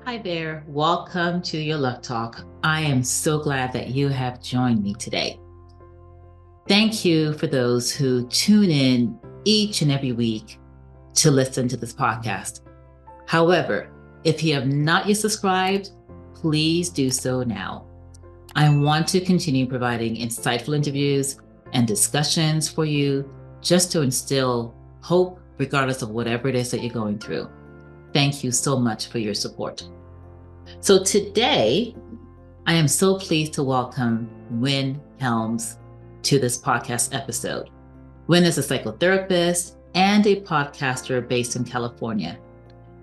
Hi there. Welcome to your Luck Talk. I am so glad that you have joined me today. Thank you for those who tune in each and every week to listen to this podcast. However, if you have not yet subscribed, please do so now. I want to continue providing insightful interviews and discussions for you just to instill hope regardless of whatever it is that you're going through. Thank you so much for your support. So today, I am so pleased to welcome Wynn Helms to this podcast episode. Wynn is a psychotherapist and a podcaster based in California.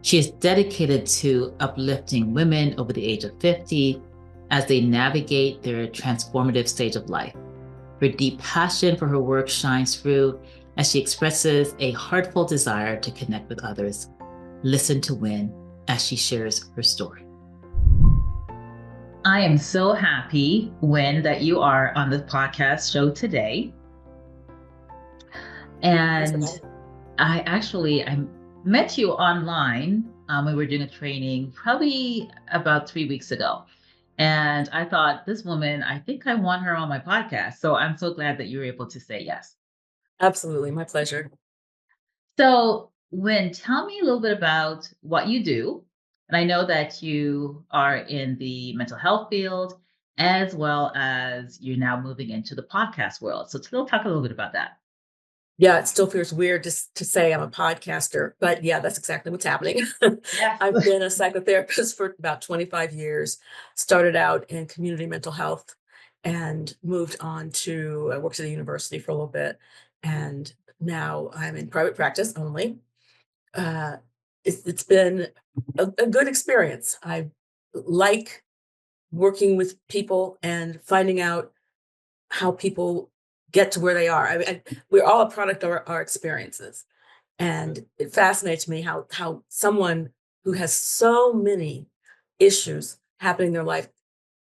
She is dedicated to uplifting women over the age of 50 as they navigate their transformative stage of life. Her deep passion for her work shines through as she expresses a heartfelt desire to connect with others. Listen to Wynn as she shares her story. I am so happy, Wynn, that you are on the podcast show today. And I met you online. We were doing a training probably about 3 weeks ago. And I thought, this woman, I think I want her on my podcast. So I'm so glad that you were able to say yes. Absolutely. My pleasure. So, Wynn, tell me a little bit about what you do. And I know that you are in the mental health field as well as you're now moving into the podcast world. So, talk a little bit about that. Yeah, it still feels weird just to say I'm a podcaster, but yeah, that's exactly what's happening. Yes. I've been a psychotherapist for about 25 years, started out in community mental health and moved on to, I worked at a university for a little bit. And now I'm in private practice only. Uh, it's been a good experience. I like working with people and finding out how people get to where they are. I mean, we're all a product of our experiences, and it fascinates me how someone who has so many issues happening in their life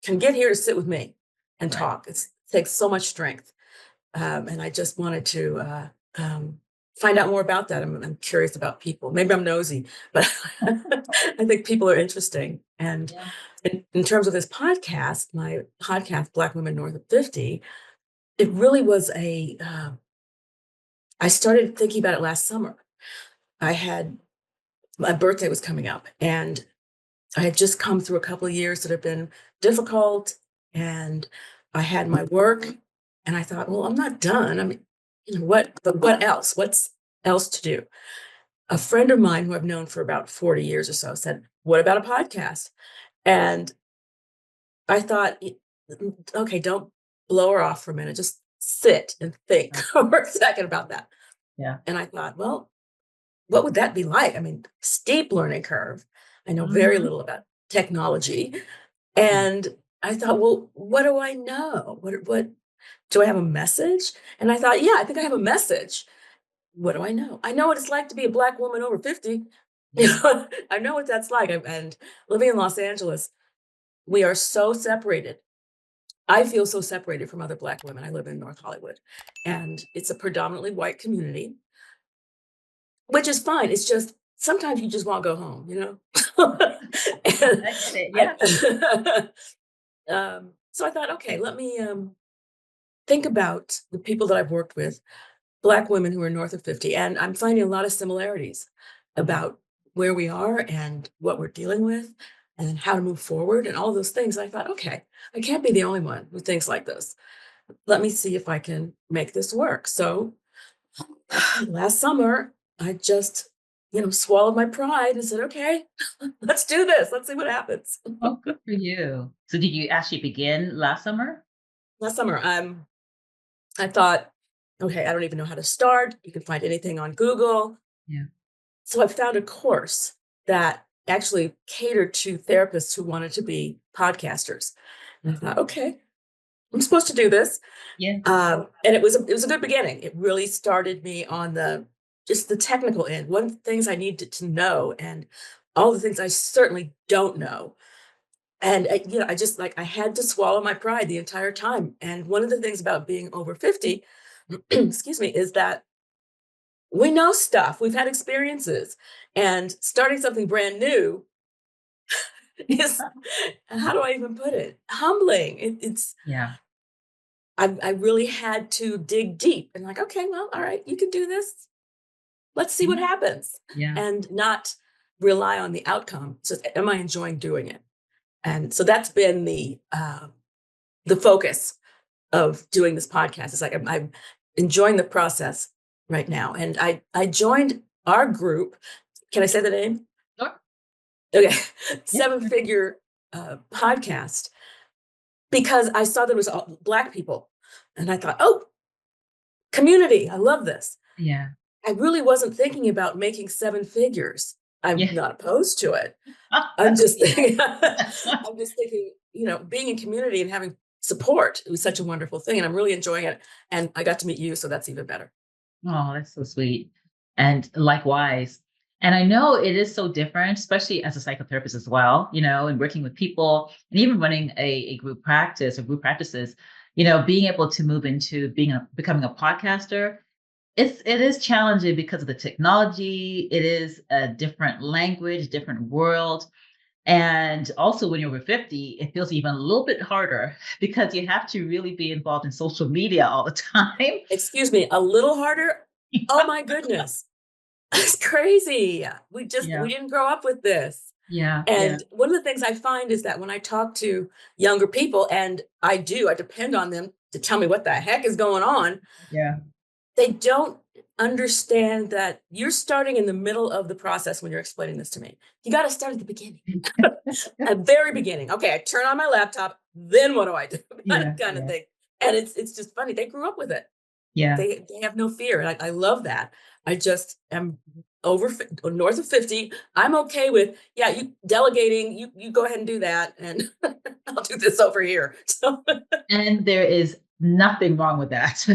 can get here to sit with me and Right. talk. It takes so much strength, and I just wanted to find out more about that. I'm curious about people. Maybe I'm nosy, but I think people are interesting. And Yeah. in terms of this podcast, my podcast, Black Women North of 50, it really was I started thinking about it last summer. I had my birthday was coming up, and I had just come through a couple of years that have been difficult, and I had my work, and I thought, well, I'm not done. I mean, but what else? What's else to do? A friend of mine who I've known for about 40 years or so said, what about a podcast? And I thought, okay, don't blow her off for a minute. Just sit and think for a second about that. Yeah. And I thought, well, what would that be like? I mean, steep learning curve. I know very Mhm. little about technology. Yeah. And I thought, well, what do I know? What do I have a message? And I thought, yeah, I think I have a message. What do I know? I know what it's like to be a Black woman over 50. You Yeah. know, I know what that's like. And living in Los Angeles, we are so separated. I feel so separated from other Black women. I live in North Hollywood, and it's a predominantly white community, which is fine. It's just sometimes you just wanna go home, you know? And I get it. Yeah. I so I thought, "Okay, let me, think about the people that I've worked with, Black women who are north of 50," and I'm finding a lot of similarities Mhm. about where we are and what we're dealing with and how to move forward and all those things. I thought, "Okay, I can't be the only one who thinks like this. Let me see if I can make this work." So last summer, I just, swallowed my pride and said, okay, let's do this. Let's see what happens. Oh, good for you. So did you actually begin last summer? Last summer, I thought, okay, I don't even know how to start. You can find anything on Google. Yeah. So I found a course that actually catered to therapists who wanted to be podcasters. And I thought, okay, I'm supposed to do this. Yeah. And it was a good beginning. It really started me on the just the technical end. What are the things I needed to know, and all the things I certainly don't know. And I just like I had to swallow my pride the entire time. And one of the things about being over 50, excuse me, is that we know stuff. We've had experiences, and starting something brand new is, how do I even put it? Humbling. It's Yeah. I really had to dig deep and like, okay, well, all right, you can do this. Let's see what Mhm. happens, Yeah. and not rely on the outcome. So, am I enjoying doing it? And so that's been the focus of doing this podcast. It's like I'm enjoying the process right now. And I joined our group. Can I say the name? Sure. Okay, Yeah. seven Sure. figure podcast, because I saw there was all Black people, and I thought, oh, community. I love this. Yeah. I really wasn't thinking about making seven figures. I'm Yeah. not opposed to it. I'm That's just thinking, great. I'm just thinking, being in community and having support, it was such a wonderful thing, and I'm really enjoying it. And I got to meet you, so that's even better. Oh, that's so sweet. And likewise. And I know it is so different, especially as a psychotherapist as well, and working with people and even running a group practice or group practices, being able to move into becoming a podcaster. It is challenging because of the technology. It is a different language, different world. And also when you're over 50, it feels even a little bit harder because you have to really be involved in social media all the time. Excuse me, a little harder? Oh my goodness. It's crazy. We Yeah. didn't grow up with this. Yeah. Yeah. And one of the things I find is that when I talk to younger people, and I depend on them to tell me what the heck is going on, Yeah. they don't understand that you're starting in the middle of the process when you're explaining this to me. You got to start at the beginning, at very beginning. Okay, I turn on my laptop, then what do I do? Yeah. Kind of Yeah. thing. And it's just funny. They grew up with it. Yeah. They have no fear, and I love that. I just am north of 50. I'm okay with, yeah, you delegating. You go ahead and do that, and I'll do this over here. So And there is nothing wrong with that.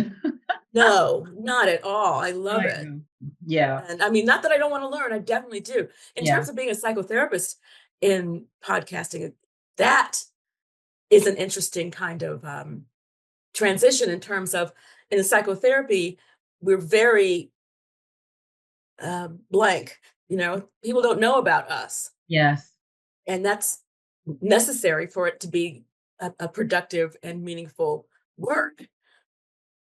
no, not at all. I love I it. know. Yeah. And I mean, not that I don't want to learn, I definitely do. In Yeah. terms of being a psychotherapist in podcasting, that is an interesting kind of transition, in terms of, in psychotherapy, we're very blank. People don't know about us, Yes. and that's necessary for it to be a productive and meaningful work.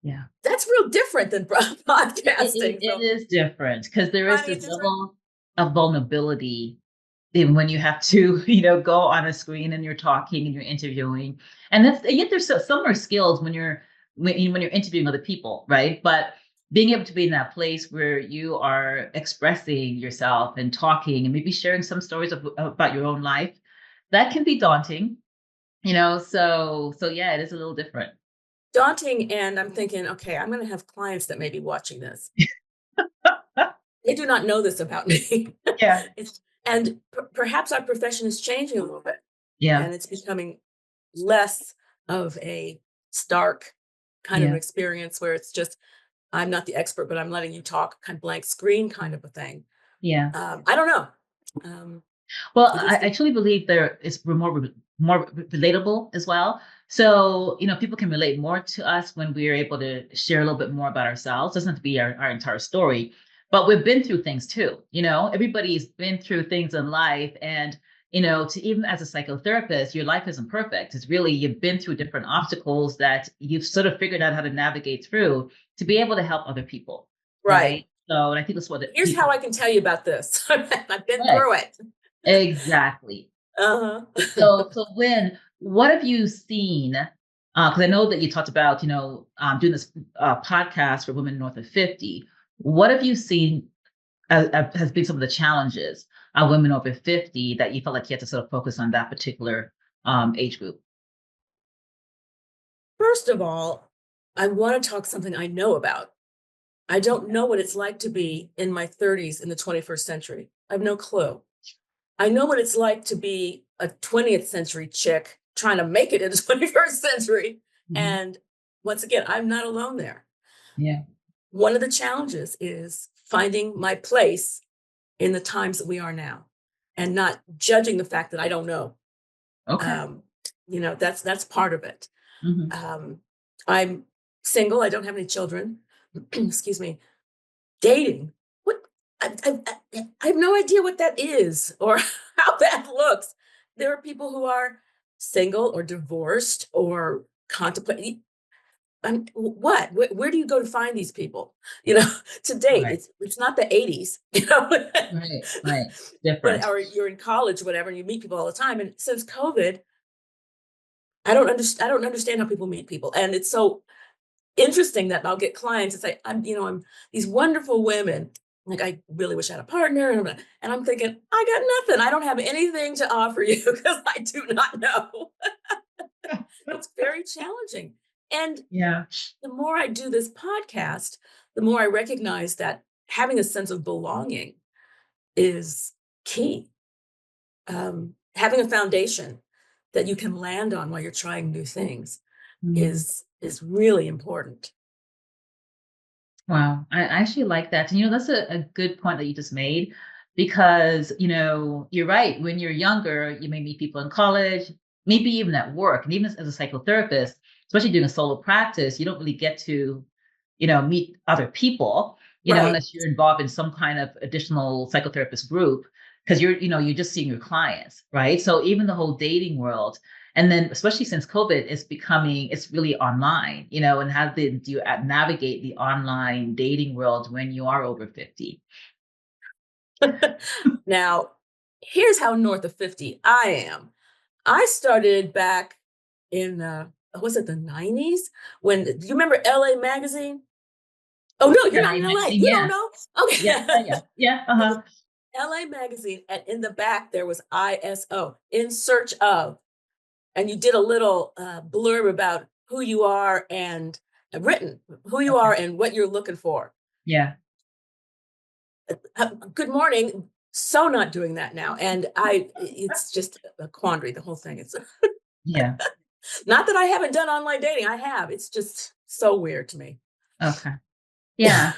Yeah. That's real different than podcasting. It So, is different because there is I mean, this it's just level of vulnerability in when you have to, go on a screen and you're talking and you're interviewing. And yet there's similar skills when you're interviewing other people, right? But being able to be in that place where you are expressing yourself and talking and maybe sharing some stories about your own life, that can be daunting, so yeah, it is a little different. daunting. And I'm thinking, okay, I'm going to have clients that may be watching this. They do not know this about me. Yeah. And perhaps our profession is changing a little bit, Yeah. and it's becoming less of a stark kind of an Yeah. experience where it's just, I'm not the expert, but I'm letting you talk, kind of blank screen kind of a thing. Yeah. I don't know. Um, Well, it is, I truly believe we're more relatable as well. So, people can relate more to us when we're able to share a little bit more about ourselves. Doesn't have to be our entire story, but we've been through things too. Everybody's been through things in life. And, to even as a psychotherapist, your life isn't perfect. It's really, you've been through different obstacles that you've sort of figured out how to navigate through to be able to help other people. right. Right. So, and I think that's what Here's how people, I can tell you about this. I've been right. through it. Exactly. Uh-huh. So Wynn, what have you seen? Because I know that you talked about, doing this podcast for women north of 50. What have you seen has been some of the challenges of women over 50 that you felt like you had to sort of focus on that particular age group? First of all, I want to talk something I know about. I don't know what it's like to be in my 30s in the 21st century. I have no clue. I know what it's like to be a 20th century chick trying to make it in the 21st century. Hmm. And once again, I'm not alone there. Yeah. One of the challenges is finding my place in the times that we are now, and not judging the fact that I don't know. Okay. Um, that's part of it. Hmm. Um, I'm single. I don't have any children. Excuse me. Dating. What? I have no idea what that is, or how that looks. there are people who are single or divorced or contemplating. What? Where do you go to find these people? You know, to date, Right. it's not the 80s, you know, Right. Right. but Different. or you're in college, whatever, and you meet people all the time. And since COVID, I don't understand how people meet people, and it's so interesting that I'll get clients and say, I'm these wonderful women. Like, I really wish I had a partner. And I'm thinking, I got nothing. I don't have anything to offer you because I do not know. It's very challenging. And Yeah. the more I do this podcast, the more I recognize that having a sense of belonging is key. Having a foundation that you can land on while you're trying new things Mm. is really important. Wow, I actually like that. And that's a good point that you just made because, you're right. When you're younger, you may meet people in college, maybe even at work, and even as a psychotherapist, especially doing a solo practice, you don't really get to, meet other people, Right. unless you're involved in some kind of additional psychotherapist group because you're just seeing your clients, right? So even the whole dating world, and then, especially since COVID, it's really online, and how do you navigate the online dating world when you are over 50? Now, here's how north of 50 I am. I started back in was it the 90s? When do you remember LA Magazine? Oh no, you're Yeah, not in LA LA. magazine, You don't yeah. know. Yeah, Okay. yeah, yeah. Yeah, It was uh-huh. LA Magazine, and in the back there was ISO, in search of, and you did a little blurb about who you are and written who you Okay. are and what you're looking for. Yeah, Good morning. So not doing that now, and it's just a quandary. The whole thing. It's yeah. not that I haven't done online dating. I have. It's just so weird to me. Okay. Yeah.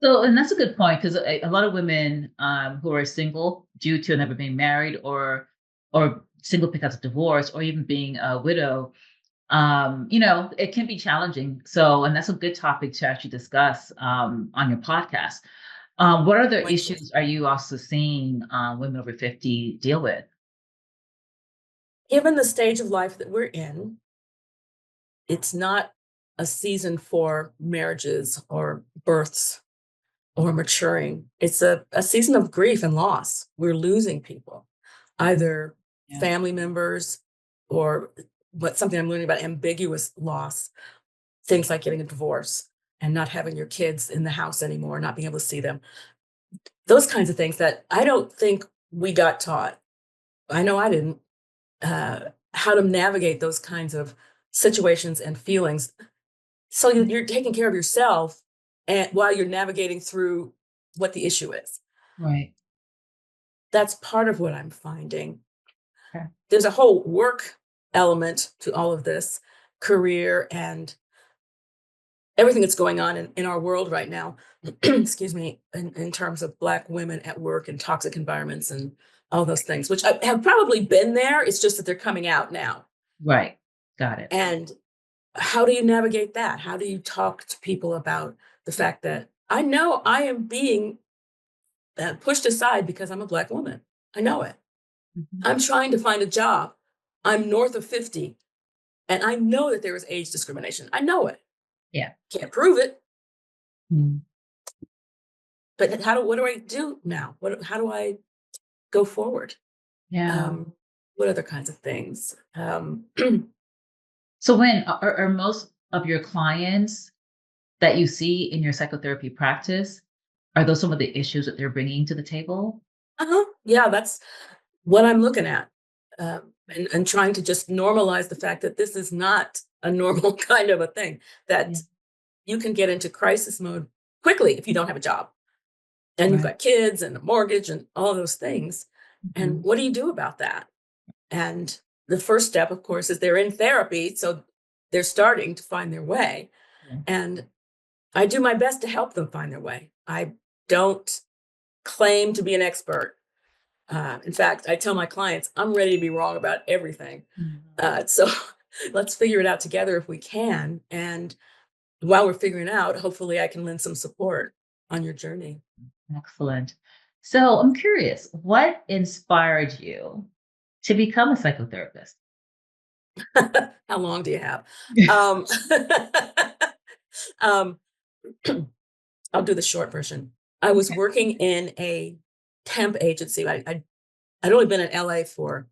So, and that's a good point because a lot of women who are single due to never being married or single because of divorce or even being a widow, it can be challenging. So, and that's a good topic to actually discuss on your podcast. What other Going to. issues are you also seeing women over 50 deal with? Given the stage of life that we're in, it's not a season for marriages or births or maturing. It's a season of grief and loss. We're losing people, Mm. either Yeah. family members or what something I'm learning about ambiguous loss, things like getting a divorce and not having your kids in the house anymore, not being able to see them. Those kinds of things that I don't think we got taught. I know I didn't. How to navigate those kinds of situations and feelings. So you're taking care of yourself and while you're navigating through what the issue is. Right. That's part of what I'm finding. Okay. There's a whole work element to all of this, career and everything that's going on in our world right now. Excuse me, in terms of Black women at work and toxic environments and all those things, which have probably been there. It's just that they're coming out now. Right. Got it. And how do you navigate that? How do you talk to people about the fact that I know I am being pushed aside because I'm a Black woman? I know it. Mhm. I'm trying to find a job. I'm north of 50, and I know that there is age discrimination. I know it. Yeah. Can't prove it, Mm. but what do I do now? How do I go forward? Yeah. Um, what other kinds of things? So, when are most of your clients that you see in your psychotherapy practice, are those some of the issues that they're bringing to the table? Yeah, that's what I'm looking at, and trying to just normalize the fact that this is not a normal kind of a thing, Yeah. that you can get into crisis mode quickly if you don't have a job and you've Right. got kids and a mortgage and all those things. And Mhm. what do you do about that? And the first step, of course, is they're in therapy. So they're starting to find their way. Yeah. And I do my best to help them find their way. I don't claim to be an expert. In fact, I tell my clients, I'm ready to be wrong about everything. Mhm. So let's figure it out together if we can. And while we're figuring it out, hopefully I can lend some support on your journey. Excellent. So, I'm curious, what inspired you to become a psychotherapist? How long do you have? Um, um, I'll do the short version. I was Okay. working in a temp agency. I'd only been in LA for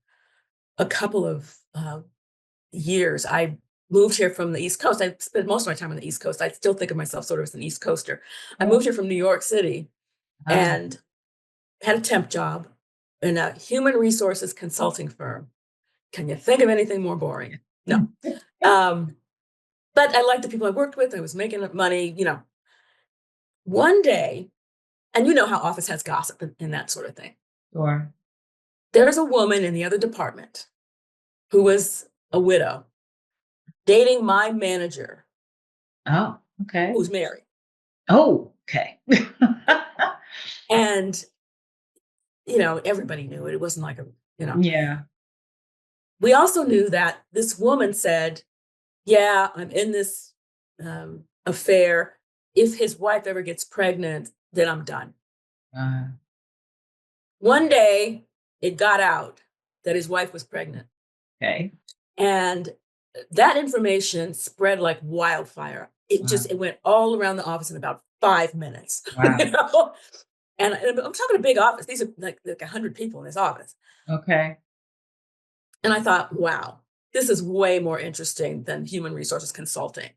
a couple of years. I moved here from the East Coast. I spent most of my time on the East Coast. I still think of myself sort of as an East Coaster. I Oh, moved here from New York City ah, and had a temp job in a human resources consulting firm. Can you think of anything more boring? No. Um, but I liked the people I worked with. I was making money, One day, and you know how office has gossip and that sort of thing. sure. There's a woman in the other department who was a widow dating my manager Oh, okay. who's married. Oh, okay. And, everybody knew it. It wasn't like Yeah. we also knew that this woman said, yeah, I'm in this affair. If his wife ever gets pregnant, then I'm done. Uh, One day it got out that his wife was pregnant. okay. And that information spread like wildfire. Wow. It went all around the office in about 5 minutes. Wow. And I'm talking a big office. These are like 100 people in this office. Okay. And I thought, wow, this is way more interesting than human resources consulting.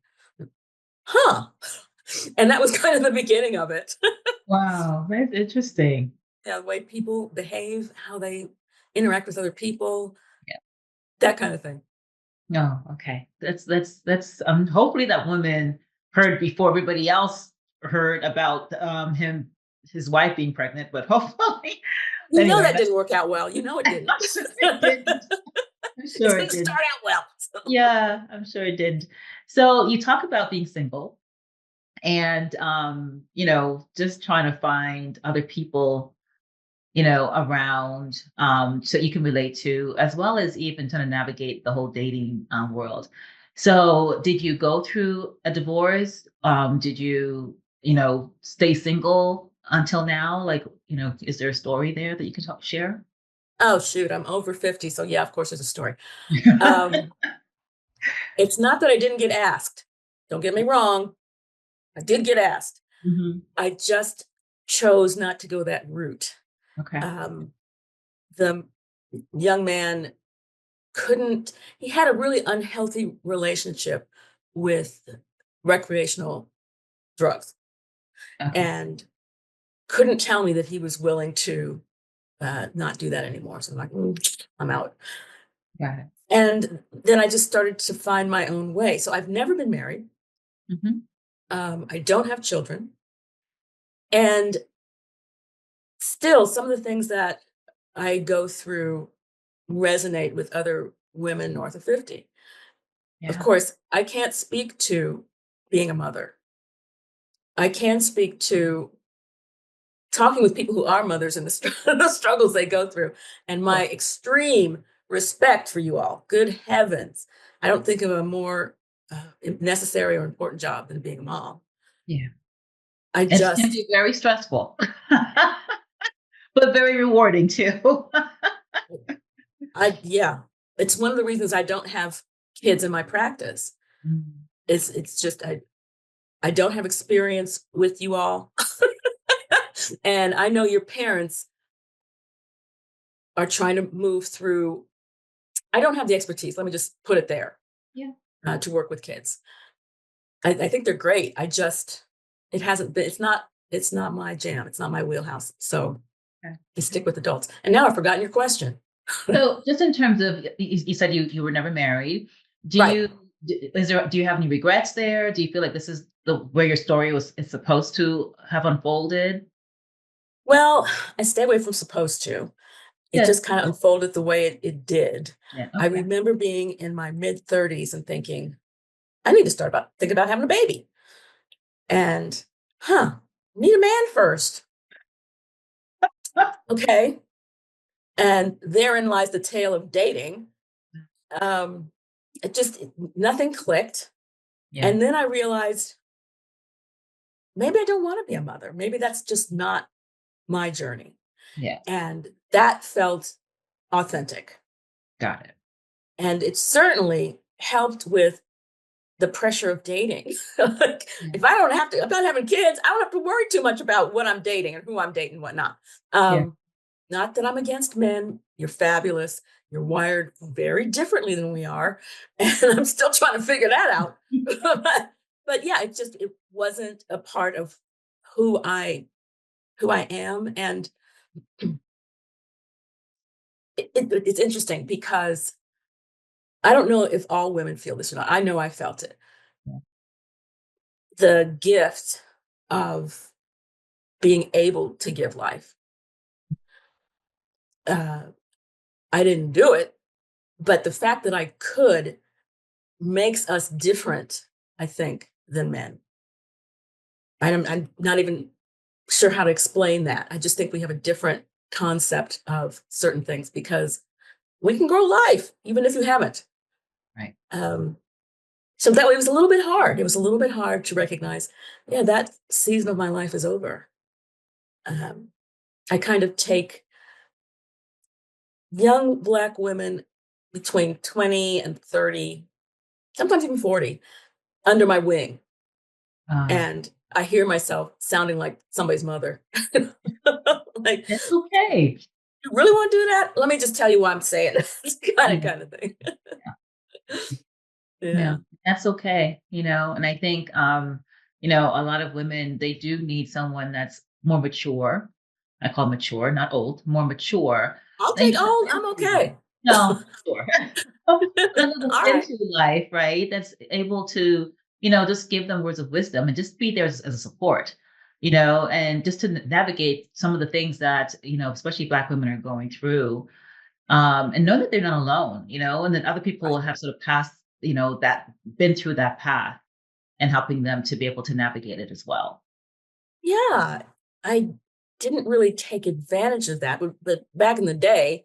Huh. And that was kind of the beginning of it. Wow. That's interesting. Yeah, the way people behave, how they interact with other people, Yeah. that kind of thing. No. Okay. That's hopefully that woman heard before everybody else heard about him his wife being pregnant, but hopefully You know anyway, that didn't work out well. You know it I'm didn't. sure it didn't. I'm It sure it didn't didn't. start out well. Yeah, I'm sure it did. So you talk about being single and just trying to find other people, around so you can relate to, as well as even trying to navigate the whole dating world. So did you go through a divorce? Did you, stay single until now? Like, is there a story there that you can share? Oh shoot, I'm over 50, so yeah, of course there's a story. Um, it's not that I didn't get asked. Don't get me wrong, I did get asked. Hmm. I just chose not to go that route. Okay. Um, the young man couldn't he had a really unhealthy relationship with recreational drugs Okay. and couldn't tell me that he was willing to not do that anymore. So I'm like, I'm out. Got it. And then I just started to find my own way. So I've never been married. Hmm. I don't have children. And still, some of the things that I go through resonate with other women north of 50. Of Yeah. course, I can't speak to being a mother. I can speak to talking with people who are mothers and the struggles they go through, and my Sure. extreme respect for you all. Good heavens. I don't think of a more necessary or important job than being a mom. Yeah. I It can just, be very stressful, but very rewarding too. yeah, it's one of the reasons I don't have kids in my practice. Mm. It's just, I don't have experience with you all. And I know your parents are trying to move through. I don't have the expertise. Let me just put it there Yeah. to work with kids. I think they're great. It hasn't been, it's not my jam. It's not my wheelhouse. So Okay. I stick with adults. And now I've forgotten your question. So, just in terms of, you said you were never married. Do Right. you do you have any regrets there? Do you feel like this is the where your story is supposed to have unfolded? Well, I stay away from supposed to. It Good. just kind of unfolded the way it did. Yeah. I Okay. remember being in my mid 30s and thinking, I need to think about having a baby. And need a man first. Okay. And therein lies the tale of dating. Um, nothing clicked. Yeah. And then I realized maybe I don't want to be a mother. Maybe that's just not my journey. Yeah. And that felt authentic. Got it. And it certainly helped with the pressure of dating. Like, Yeah. if I don't have to, I'm not having kids, I don't have to worry too much about what I'm dating and who I'm dating and whatnot. Yeah. Not that I'm against men. You're fabulous. You're wired very differently than we are. And I'm still trying to figure that out. But yeah, it wasn't a part of who I am. And it's interesting because I don't know if all women feel this or not. I know I felt it. Yeah. The gift of being able to give life. Uh, I didn't do it, but the fact that I could makes us different, I think, than men. I'm not even sure how to explain that. I just think we have a different concept of certain things because we can grow life even if you haven't. Right. Um, so that way it was a little bit hard. It was a little bit hard to recognize, yeah, that season of my life is over. Um, I kind of take young Black women between 20 and 30, sometimes even 40, under my wing. Uh, And I hear myself sounding like somebody's mother. Like, that's okay. you really want to do that? Let me just tell you why I'm saying it. It's Yeah. kind of thing. Yeah, Yeah. that's okay, and I think, a lot of women, they do need someone that's more mature. I call mature, not old, more mature. I'll And take old. I'm okay. no, sure. A little All right. into life, right? That's able to, just give them words of wisdom and just be there as a support, and just to navigate some of the things that, especially Black women are going through, and know that they're not alone, and that other people Right. have sort of passed, that been through that path and helping them to be able to navigate it as well. Yeah. I didn't really take advantage of that. But back in the day,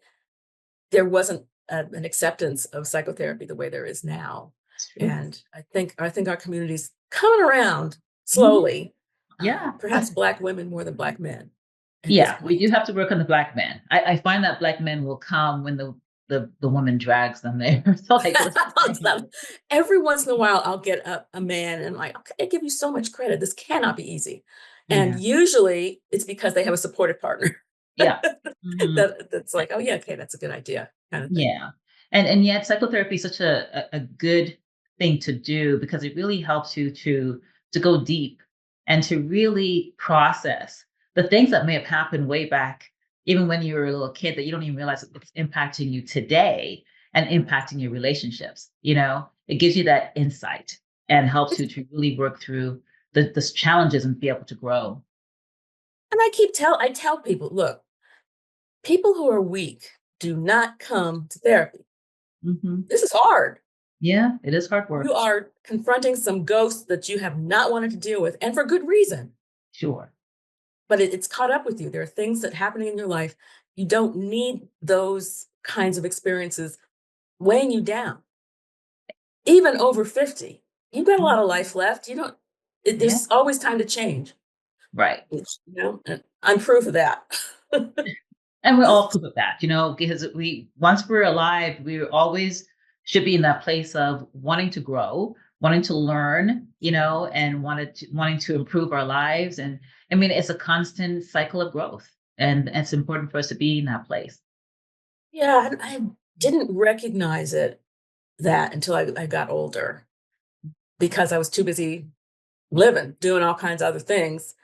there wasn't an acceptance of psychotherapy the way there is now. It's true. And I think our community's coming around Mhm. slowly, Yeah. perhaps Black women more than Black men at this Yeah. We point. do have to work on the Black man. I find that Black men will come when the woman drags them there. So like, So, every once in a while, I'll get a man and I'm like, okay, I give you so much credit. This cannot be easy. And yeah. usually it's because they have a supportive partner Yeah. Mhm. that's like, oh yeah, okay, that's a good idea, kind of thing. Yeah. And yet psychotherapy is such a good thing to do because it really helps you to go deep and to really process the things that may have happened way back, even when you were a little kid, that you don't even realize it's impacting you today and impacting your relationships. It gives you that insight and helps you to really work through the challenges and be able to grow. And I tell people, look, people who are weak do not come to therapy. Hmm. This is hard. Yeah, it is hard You work. are confronting some ghosts that you have not wanted to deal with, and for good reason. Sure. But it's caught up with you. There are things that happening in your life. You don't need those kinds of experiences weighing you down. Even over 50, you've got a lot of Mhm. life left. You don't. Yeah. There's always time to change. Right. And I'm proof of that. And we're all proof of that, because once we're alive, we always should be in that place of wanting to grow, wanting to learn, and wanting to improve our lives. And I mean, it's a constant cycle of growth. And it's important for us to be in that place. Yeah, I didn't recognize that until I got older because I was too busy living, doing all kinds of other things.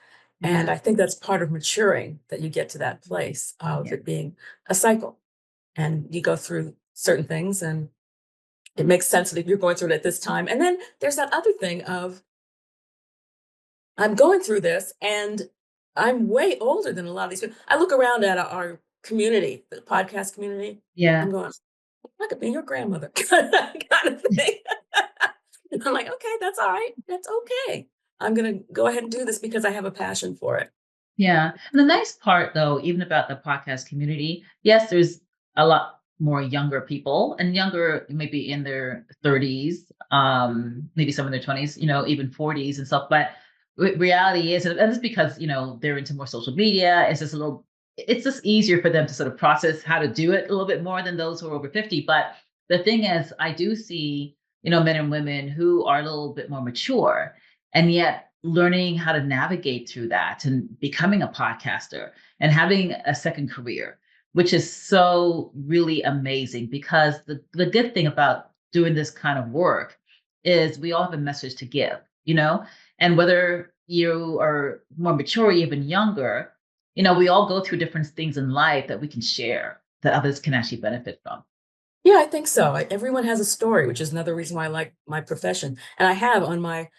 And Yeah. I think that's part of maturing that you get to that place of Yeah. it being a cycle and you go through certain things and it makes sense that you're going through it at this time. And then there's that other thing of I'm going through this and I'm way older than a lot of these people. I look around at our community, the podcast community. I'm Yeah. going, I could be your grandmother kind of thing. And I'm like, okay, that's all right. That's okay. I'm going to go ahead and do this because I have a passion for it. Yeah. And the nice part, though, even about the podcast community, yes, there's a lot more younger people and younger, maybe in their 30s, maybe some in their 20s, even 40s and stuff. But reality is, and it's because, they're into more social media, it's just a little it's just easier for them to sort of process how to do it a little bit more than those who are over 50. But the thing is, I do see, men and women who are a little bit more mature and yet learning how to navigate through that and becoming a podcaster and having a second career, which is so really amazing because the good thing about doing this kind of work is we all have a message to give, and whether you are more mature or even younger, we all go through different things in life that we can share that others can actually benefit from. Yeah, I think so. Everyone has a story, which is another reason why I like my profession. And I have on my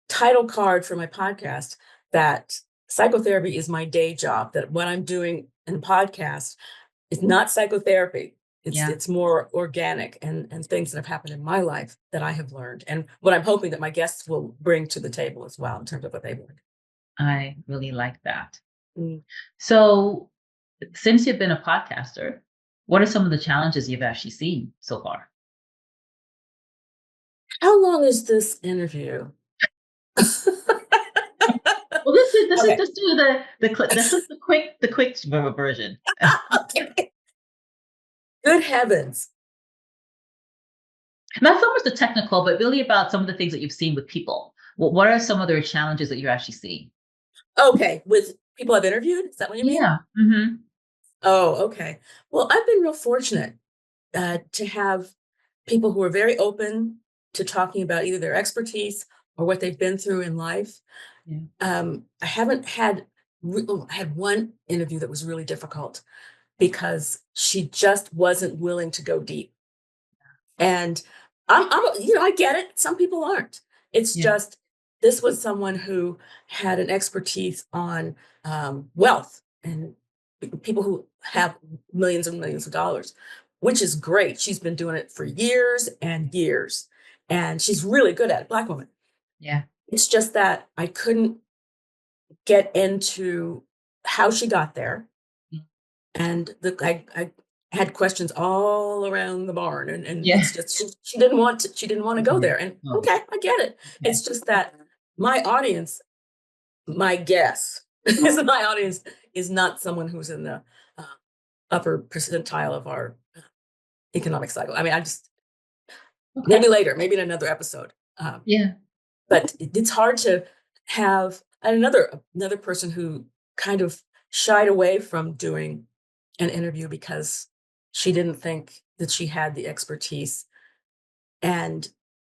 title card for my podcast that psychotherapy is my day job, that what I'm doing in the podcast is not psychotherapy. Yeah, It's more organic and things that have happened in my life that I have learned and what I'm hoping that my guests will bring to the table as well in terms of what they've learned. I really like that. Mm. So, since you've been a podcaster, what are some of the challenges you've actually seen so far? How long is this interview? Well, this is Okay. just do this is the quick version. Okay. Good heavens. Not so much the technical, but really about some of the things that you've seen with people. What are some of their challenges that you're actually seeing? Okay. With people I've interviewed, is that what you mean? Yeah. Hmm. Oh, okay. Well, I've been real fortunate to have people who are very open to talking about either their expertise or what they've been through in life. Yeah. I haven't had I had one interview that was really difficult because she just wasn't willing to go deep. And I get it. Some people aren't. It's Yeah. just this was someone who had an expertise on wealth and people who have millions and millions of dollars, which is great. She's been doing it for years and years, and she's really good at it. Black woman. Yeah. It's just that I couldn't get into how she got there, Mm. and I had questions all around the barn, and Yeah. it's just she didn't want to go Yeah. there, and Oh, okay, I get it. okay. It's just that my audience, my guess is that my audience is not someone who's in the uh, upper percentile of our economic cycle. I mean, I just maybe Okay. later, maybe in another episode. Yeah. But it's hard to have another person who kind of shied away from doing an interview because she didn't think that she had the expertise. And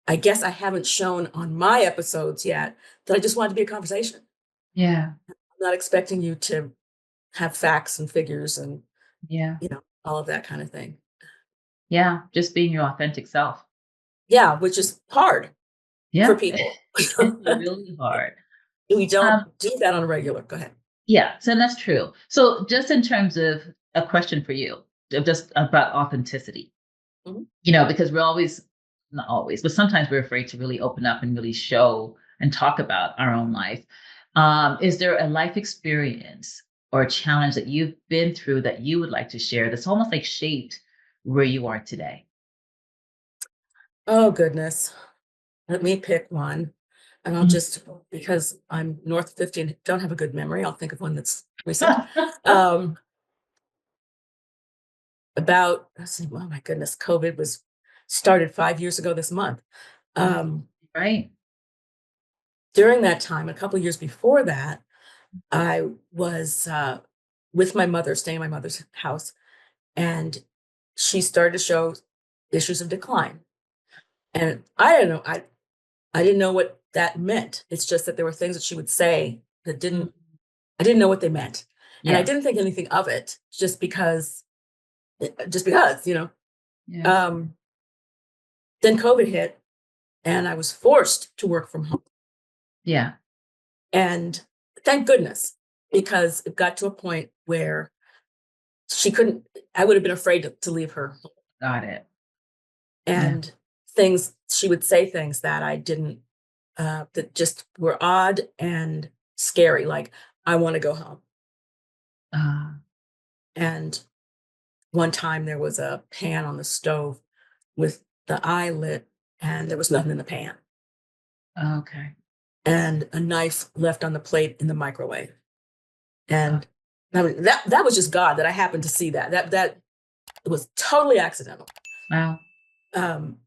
I guess I haven't shown on my episodes yet that I just wanted to be a conversation. Yeah. I'm not expecting you to have facts and figures and, Yeah. all of that kind of thing. Yeah. Just being your authentic self. Yeah, which is hard for Yeah. people. It's really hard. We don't Um, do that on a regular. Go ahead. yeah, so that's true. So just in terms of a question for you, just about authenticity, Mhm. because we're always, not always, but sometimes we're afraid to really open up and really show and talk about our own life. Is there a life experience or a challenge that you've been through that you would like to share that's almost like shaped where you are today? Oh, goodness. Let me pick one. And I'll Mhm. just, because I'm north of 50 and don't have a good memory, I'll think of one that's recent. Um, let's see, oh my goodness, COVID was started 5 years ago this month. Wow. Um, Right. During that time, a couple of years before that, I was with my mother, staying in my mother's house, and she started to show issues of decline. And I don't know, I didn't know what that meant. It's just that there were things that she would say that Mm. I didn't know what they meant. And I Yeah. didn't think anything of it just because. Yeah. Um, then COVID hit and I was forced to work from home. Yeah. And thank goodness, because it got to a point where she couldn't, I would have been afraid to leave her. Got it. Yeah. And she would say things that I didn't, that just were odd and scary. Like, I want to go home. Uh, And one time there was a pan on the stove with the eye lit and there was nothing in the pan okay. and a knife left on the plate in the microwave. Uh, And I mean, that was just God that I happened to see that. That it was totally accidental. Wow. Um,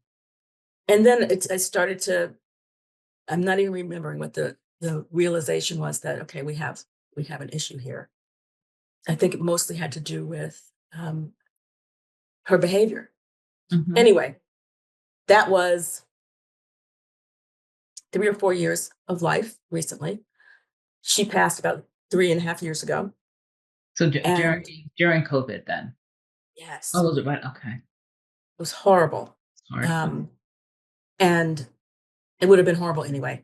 and then I started to. I'm not even remembering what the realization was that okay, we have an issue here. I think it mostly had to do with um, her behavior. Hmm. Anyway, that was 3 or 4 years of life recently. She passed about 3.5 years ago, So and during COVID then? Oh, yes, was it right? Okay. it was horrible. It's hard. Um, and it would have been horrible anyway.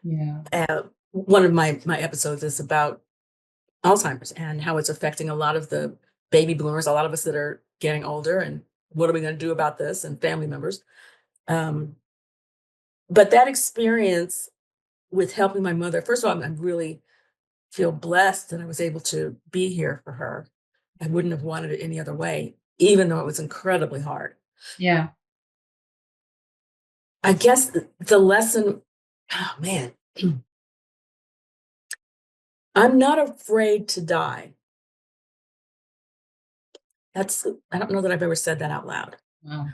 Yeah. One of my episodes is about Alzheimer's and how it's affecting a lot of the baby boomers, a lot of us that are getting older, and what are we going to do about this, and family members. Um, but that experience with helping my mother, first of all, I really feel blessed that I was able to be here for her. I wouldn't have wanted it any other way, even though it was incredibly hard. Yeah. I guess the lesson, oh man, I'm not afraid to die. I don't know that I've ever said that out loud. Wow.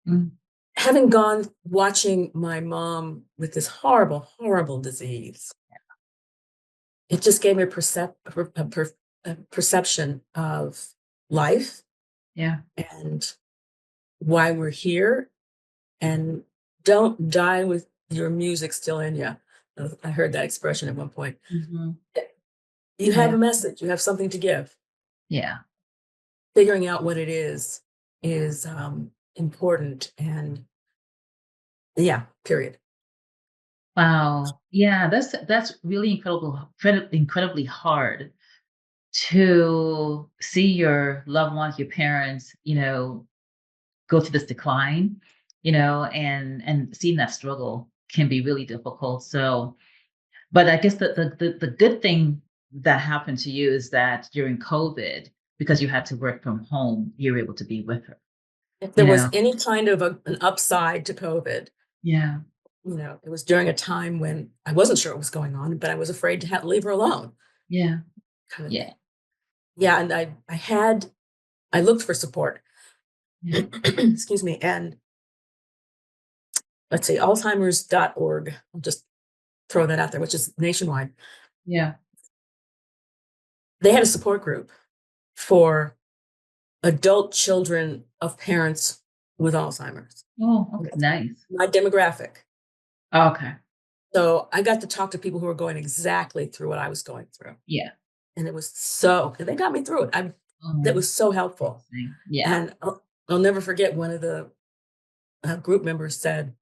Mm. Having gone watching my mom with this horrible, horrible disease, it just gave me a perception of life Yeah. and why we're here. And don't die with your music still in you. I heard that expression at one point. Hmm. You have Yeah. a message, you have something to give. Yeah. Figuring out what it is important. And yeah, period. Wow. Yeah, that's really incredibly hard to see your loved ones, your parents, go through this decline, and seeing that struggle can be really difficult. So, but I guess the good thing that happened to you is that during COVID, because you had to work from home, you were able to be with her. If there You was know. any kind of an upside to COVID, Yeah. it was during a time when I wasn't sure what was going on, but I was afraid to leave her alone, Yeah. kind of Yeah. thing. Yeah, and I looked for support. Yeah. Excuse me. And let's see, Alzheimer's.org. I'll just throw that out there, which is nationwide. Yeah. They had a support group for adult children of parents with Alzheimer's. Oh, okay. That's Nice. my demographic. Okay. So I got to talk to people who were going exactly through what I was going through. Yeah. And they got me through it. That Oh, was so helpful. amazing. Yeah. And I'll never forget one of the group members said,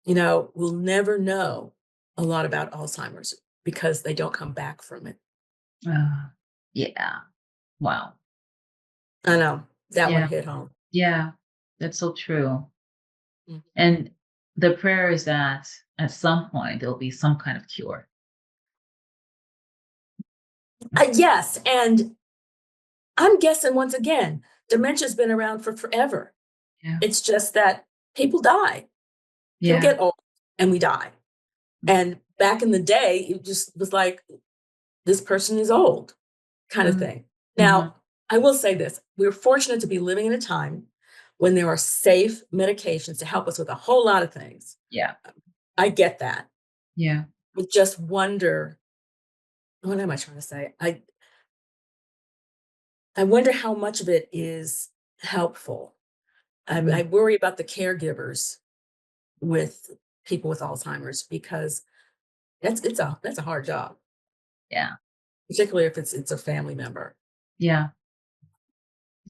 we'll never know a lot about Alzheimer's because they don't come back from it. Uh, yeah. Wow. I know that one Yeah. hit home. Yeah. That's so true. Mhm. And the prayer is that at some point there'll be some kind of cure. Yes. And I'm guessing once again, dementia's been around for forever. Yeah. It's just that people die. People Yeah. get old and we die. And back in the day, it just was like, this person is old kind of Mm-hmm. thing. Hmm. Now, I will say this, we're fortunate to be living in a time when there are safe medications to help us with a whole lot of things. Yeah. I get that. Yeah. I just wonder, what am I trying to say? I wonder how much of it is helpful. I Mm. worry about the caregivers with people with Alzheimer's because that's a hard job, Yeah. particularly if it's a family member. Yeah.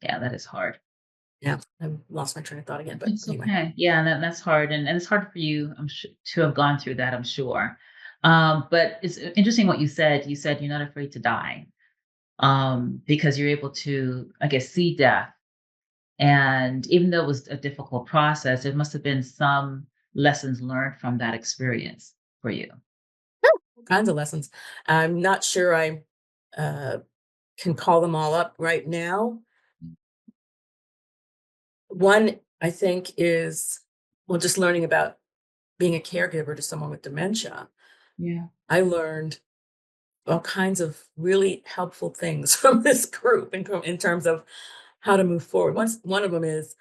Yeah. That is hard. Yeah, I lost my train of thought again, but It's anyway. okay. Yeah, and that's hard, and it's hard for you, to have gone through that. I'm sure. But it's interesting what you said. You said you're not afraid to die, because you're able to, I guess, see death. And even though it was a difficult process, it must have been some lessons learned from that experience for you. All kinds of lessons. I'm not sure I uh, can call them all up right now. One, I think, is well, just learning about being a caregiver to someone with dementia. Yeah. I learned all kinds of really helpful things from this group in terms of how to move forward. One of them is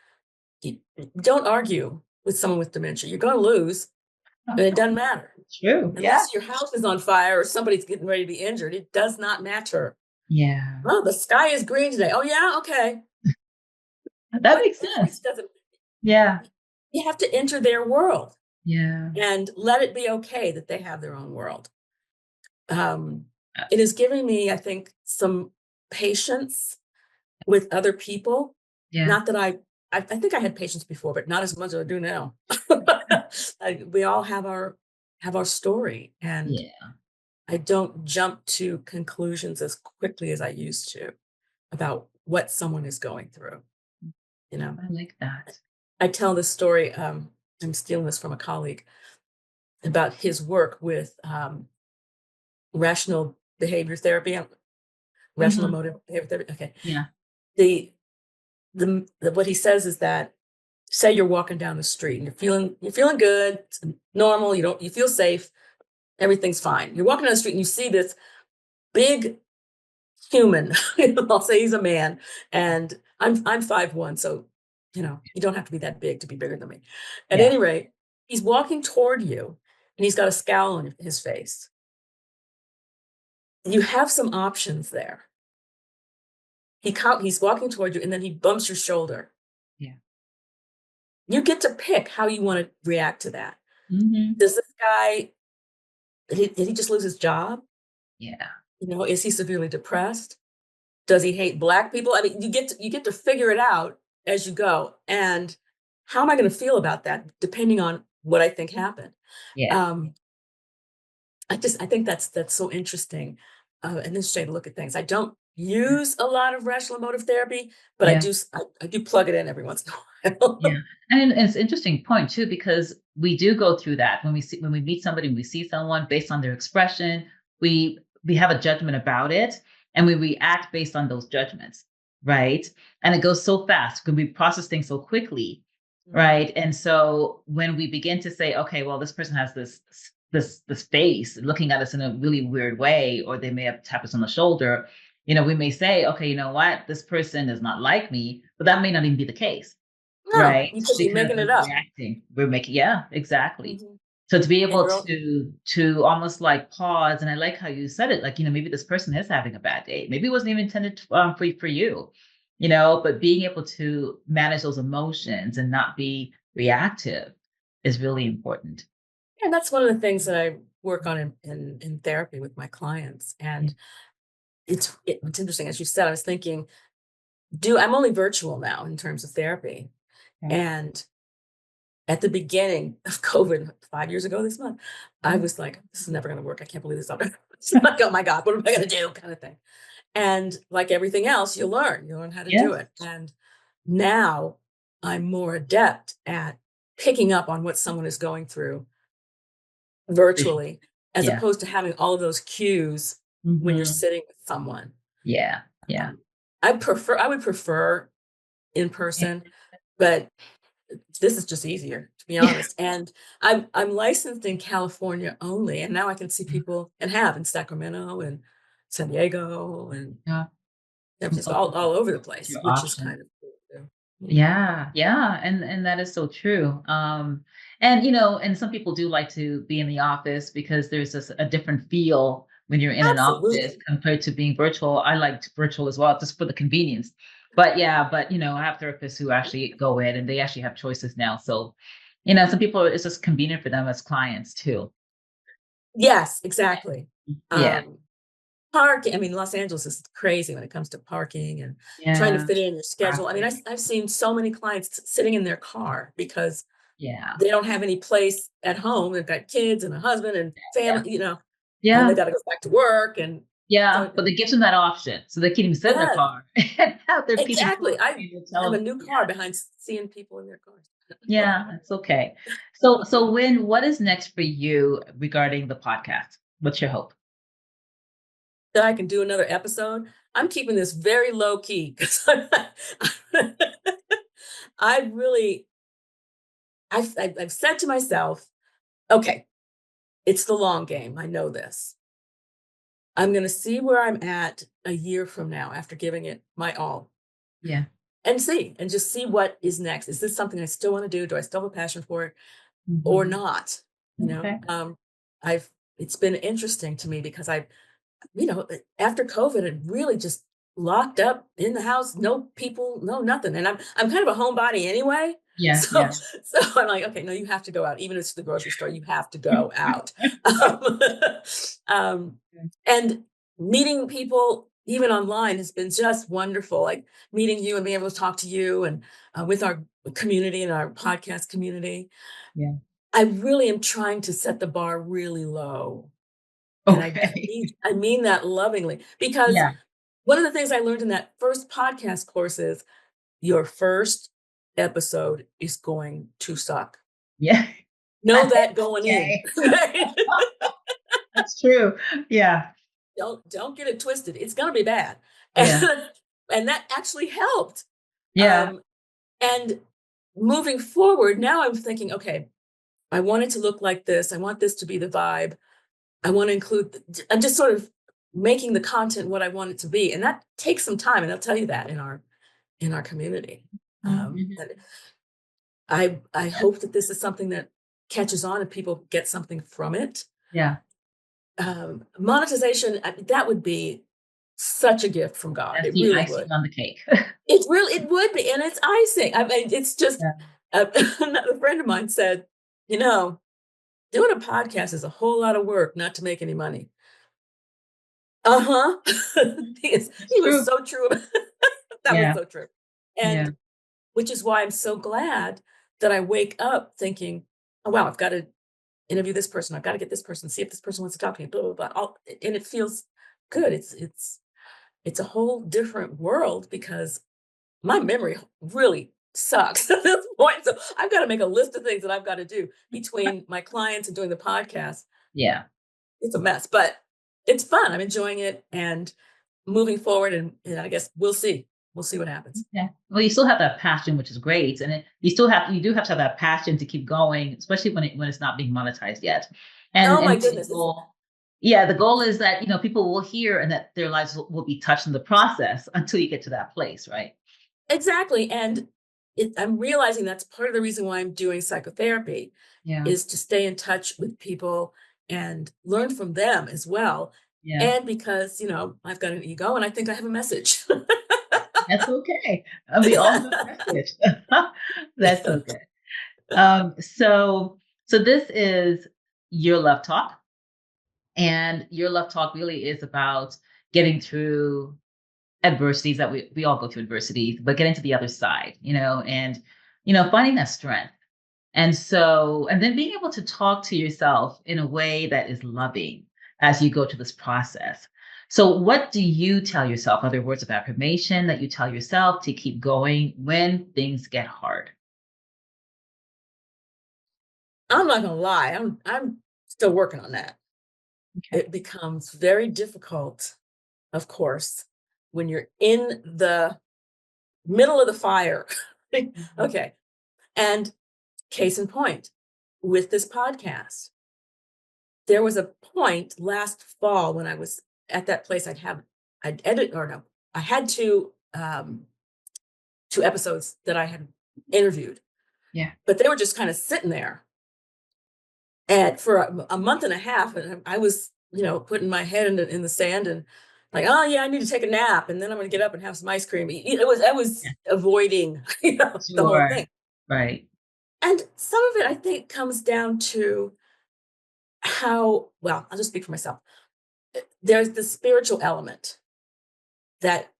you don't argue with someone with dementia. You're going to lose, and it doesn't matter. True. Yeah. Unless your house is on fire or somebody's getting ready to be injured, it does not matter. Yeah. Oh, the sky is green today. Oh, yeah, okay. That makes The sense. choice doesn't. Yeah. You have to enter their world Yeah. and let it be okay that they have their own world. Um, Uh, it is giving me, I think, some patience with other people. Yeah. Not that I think I had patience before, but not as much as I do now. We all have our story, and Yeah. I don't jump to conclusions as quickly as I used to about what someone is going through. You know, I like that. I tell this story. I'm stealing this from a colleague about his work with rational behavior therapy, rational Hmm. emotive behavior therapy. Okay, Yeah. the what he says is that say you're walking down the street and you're feeling good, it's normal, you feel safe, everything's fine. You're walking down the street and you see this big human. I'll say he's a man, and I'm 5'1", so you don't have to be that big to be bigger than me. At Yeah. any rate, he's walking toward you, and he's got a scowl on his face. You have some options there. He's walking toward you, and then he bumps your shoulder. Yeah. You get to pick how you want to react to that. Hmm. Does this guy did he just lose his job? Yeah. Is he severely depressed? Does he hate black people? I mean, you get to figure it out as you go. And how am I going to feel about that depending on what I think happened? Yeah. Um, I think that's so interesting, and interesting to look at things. I don't Yeah. use a lot of rational emotive therapy, but Yeah. I do plug it in every once in a while. Yeah. And it's an interesting point too, because we do go through that when we meet somebody, we see someone based on their expression, we have a judgment about it and we react based on those judgments, right? And it goes so fast because we process things so quickly, Mhm. right? And so when we begin to say, okay, well, this person has this face looking at us in a really weird way, or they may have tapped us on the shoulder, we may say, okay, you know what, this person is not like me, but that may not even be the case. No, Right, you could be because making it we're up. reacting. We're making yeah, exactly. Mhm. So to be In able your own. to almost like pause, and I like how you said it, like, maybe this person is having a bad day. Maybe it wasn't even intended for you, but being able to manage those emotions and not be reactive is really important. And that's one of the things that I work on in therapy with my clients. Yeah. And it's interesting, as you said, I was thinking, do I'm only virtual now in terms of therapy. Okay. And at the beginning of COVID, 5 years ago this month, I Yeah. was like, this is never gonna work. I can't believe this. It's like, oh my God, what am I gonna do? Kind of thing. And like everything else, you learn how to do Yes. it. And now I'm more adept at picking up on what someone is going through virtually, as Yeah. opposed to having all of those cues when you're Hmm. sitting with someone. Yeah. Yeah. Um, I would prefer in Yeah. person, but this is just easier, to be Yeah. honest. And I'm licensed in California only, and now I can see people and have in Sacramento and San Diego and Yeah. San It's Francisco, open all over the to place, your which is options. kind of cool too. Mhm. Yeah, yeah, and that is so true. And and some people do like to be in the office because there's just a different feel when you're in an office Absolutely. compared to being virtual. I liked virtual as well, just for the convenience. But yeah, but I have therapists who actually go in and they actually have choices now. So, some people it's just convenient for them as clients too. Yes, exactly. Yeah, Um, Parking, I mean, Los Angeles is crazy when it comes to parking and trying to yeah, fit it in your schedule. I mean, traffic. I've seen so many clients sitting in their car because Yeah, they don't have any place at home. They've got kids and a husband and yeah, family, and they yeah. got to go back to work. And so, Yeah, but it gives them that option, so they can even sit in their yes, car and have their peeping exactly. Tom, I tell have a them, new car yeah, behind seeing people in their cars. yeah, it's okay. So Wynn, what is next for you regarding the podcast? What's your hope? That I can do another episode. I'm keeping this very low key because I really, I've said to myself, okay, it's the long game. I know this. I'm going to see where I'm at a year from now after giving it my all Yeah. and just see what is next. Is this something I still want to do? Do I still have a passion for it or Mhm. not? You know, Okay. I've, it's been interesting to me because after COVID, it really just locked up in the house, no people, no nothing. And I'm kind of a homebody anyway. Yeah, So yeah. so I'm like, okay, no, you have to go out. Even if it's the grocery store, you have to go out. Um, um, and meeting people even online has been just wonderful. Like meeting you and being able to talk to you and with our community and our podcast community. Yeah. I really am trying to set the bar really low and Okay. I mean that lovingly, because Yeah. one of the things I learned in that first podcast course is your first episode is going to suck. Yeah. Know that going in. Okay. That's true. Yeah. Don't get it twisted. It's gonna be bad. Yeah. And that actually helped. Yeah. Um, and moving forward, now I'm thinking, okay, I want it to look like this. I want this to be the vibe. I want to include, I'm just sort of making the content what I want it to be. And that takes some time. And I'll tell you that in our community. Mhm. But I hope that this is something that catches on and people get something from it. Yeah. Monetization, that would be such a gift from God. That's It the really icing would. on the cake. It would be, and it's icing. I mean, it's just Yeah. another friend of mine said, you know, doing a podcast is a whole lot of work not to make any money. Uh-huh. It's He was true. so true. That was Yeah. so true. Yeah. And which is why I'm so glad that I wake up thinking, oh wow, I've got to interview this person. I've got to get this person, see if this person wants to talk to me, blah, blah, blah. And it feels good. It's a whole different world because my memory really sucks at this point. So I've got to make a list of things that I've got to do between my clients and doing the podcast. Yeah. It's a mess, but it's fun. I'm enjoying it and moving forward. And I guess we'll see. We'll see what happens. Yeah. Well, you still have that passion, which is great, and you do have to have that passion to keep going, especially when it's not being monetized yet. Oh my And the goodness. goal, yeah, the goal is that people will hear and that their lives will be touched in the process until you get to that place, right? Exactly. And I'm realizing that's part of the reason why I'm doing psychotherapy Yeah. is to stay in touch with people and learn from them as well. Yeah. And because, I've got an ego and I think I have a message. That's okay. We all have a message. That's okay. So this is your love talk, and your love talk really is about getting through adversities that we all go through adversities, but getting to the other side, and finding that strength. And then being able to talk to yourself in a way that is loving as you go to this process. So what do you tell yourself? Are there words of affirmation that you tell yourself to keep going when things get hard? I'm not gonna lie, I'm still working on that. Okay. It becomes very difficult, of course, when you're in the middle of the fire. Mhm. Okay. And case in point, with this podcast, there was a point last fall when I was at that place I'd edit or no, I had two episodes that I had interviewed, Yeah. but they were just kind of sitting there. And for a month and a half, and I was, putting my head in the sand and like, oh yeah, I need to take a nap, and then I'm going to get up and have some ice cream. I was Yeah. avoiding, the whole Sure. thing. Right. And some of it, I think, comes down to how well. I'll just speak for myself. There's the spiritual element that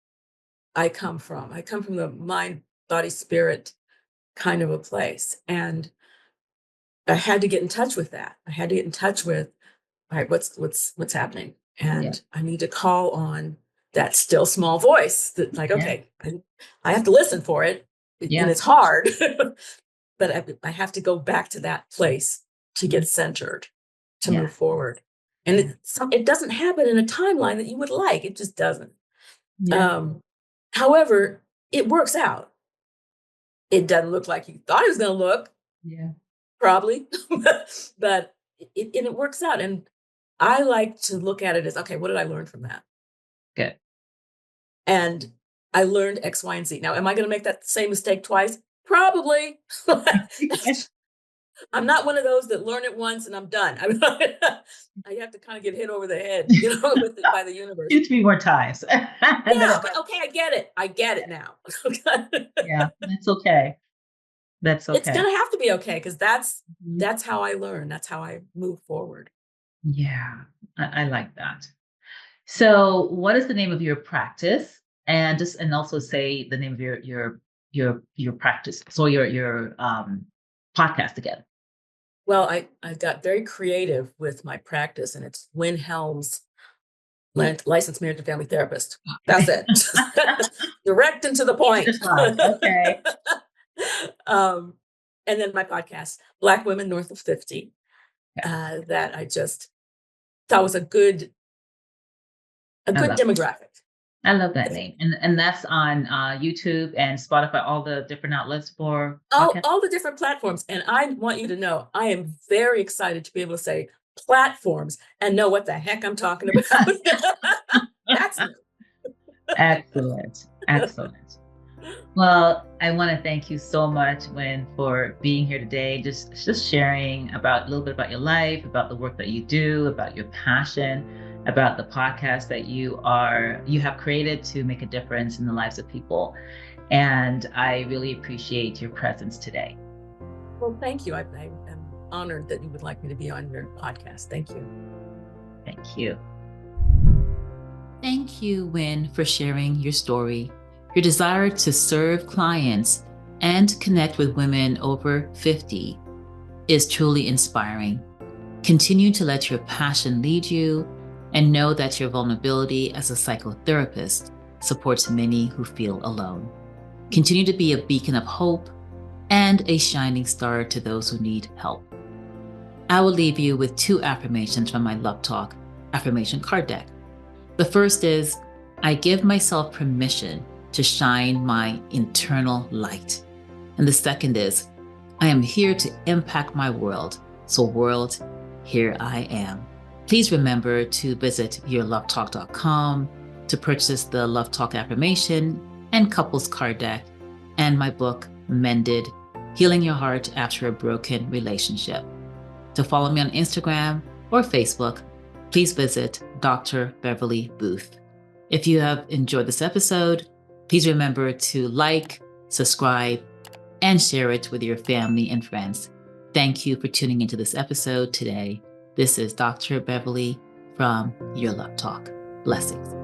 I come from. I come from the mind, body, spirit kind of a place, and I had to get in touch with that. I had to get in touch with, all right, what's happening? Yeah. And I need to call on that still small voice that like, Yeah. okay, I have to listen for it. And Yeah. it's hard, but I have to go back to that place to Mhm. get centered, to Yeah. move forward. And Yeah. it doesn't happen in a timeline that you would like. It just doesn't. Yeah. Um, However, it works out. It doesn't look like you thought it was going to look, Yeah. probably, but it works out. And I like to look at it as, okay, what did I learn from that? Good. And I learned X, Y, and Z. Now, am I going to make that same mistake twice? Probably. I'm not one of those that learn it once and I'm done. I have to kind of get hit over the head, with it by the universe. 2, 3 more times. And then Yeah. it Okay. might, Okay. I get it. I get it now. yeah, that's okay. That's It's okay. gonna have to be okay because Mhm. that's how I learn. That's how I move forward. Yeah, I like that. So, what is the name of your practice? And also say the name of your practice. So your podcast again. Well, I got very creative with my practice, and it's Wynn Helms, licensed marriage and family therapist. That's Okay. it. Direct and to the The point. plug. Okay. um, and then my podcast, Black Women North of 50, Okay. that I just thought was a I good love demographic. I love that name. And that's on YouTube and Spotify, all the different outlets for podcast. All the different platforms, and I want you to know, I am very excited to be able to say platforms and know what the heck I'm talking about. That's new. Excellent. Excellent. Well, I want to thank you so much, Wynn, for being here today. Just sharing about a little bit about your life, about the work that you do, about your passion, about the podcast that you have created to make a difference in the lives of people. And I really appreciate your presence today. Well, thank you. I am honored that you would like me to be on your podcast. Thank you. Thank you. Thank you, Wynn, for sharing your story, your desire to serve clients and connect with women over 50 is truly inspiring. Continue to let your passion lead you and know that your vulnerability as a psychotherapist supports many who feel alone. Continue to be a beacon of hope and a shining star to those who need help. I will leave you with 2 affirmations from my Love Talk affirmation card deck. The first is, I give myself permission to shine my internal light. And the second is, I am here to impact my world. So world, here I am. Please remember to visit yourlovetalk.com to purchase the Love Talk affirmation and couples card deck and my book, Mended, Healing Your Heart After a Broken Relationship. To follow me on Instagram or Facebook, please visit Dr. Beverly Booth. If you have enjoyed this episode, please remember to like, subscribe, and share it with your family and friends. Thank you for tuning into this episode today. This is Dr. Beverly from Your Love Talk. Blessings.